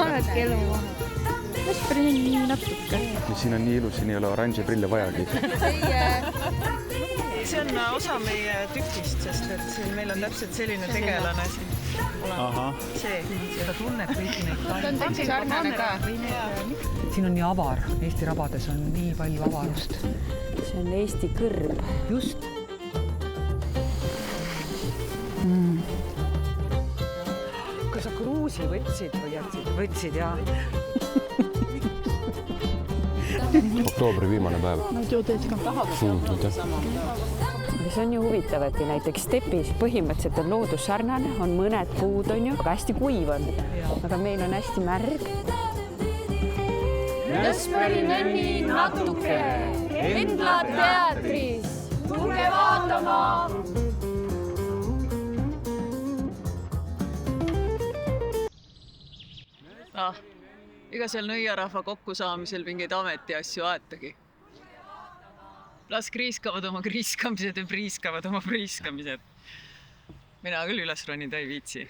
Panedki elu maha. Vesperi on nii natuke. Ja siin on nii ilus, siin ei ole oranži prille vajagi. See on osa meie tükist, sest et siin meil on täpselt selline tegelane siin. See, seda tunneb kõiki neid. Ta on täpselt sarnane ka. Siin on nii avar. Eesti rabades on nii palju avarust. See on Eesti kõrb. Just. Kas sa kruusi võtsid või jätsid? Võtsid, jah. Oktoobri viimane päev. Ma ei tea teid ka. See on ju huvitav, et näiteks stepis põhimõtteliselt on loodus sarnane, on mõned puud on ju, aga hästi kuiv on. Aga meil on hästi märg. Vesperi nenni natuke. Endla teatris. Tulge vaatama. Ega seal nõiarahva kokkusaamisel mingeid ametiasju aetagi. Las kriiskavad oma kriiskamised ja priiskavad oma priiskamised. Mina küll üles ronida ei viitsi.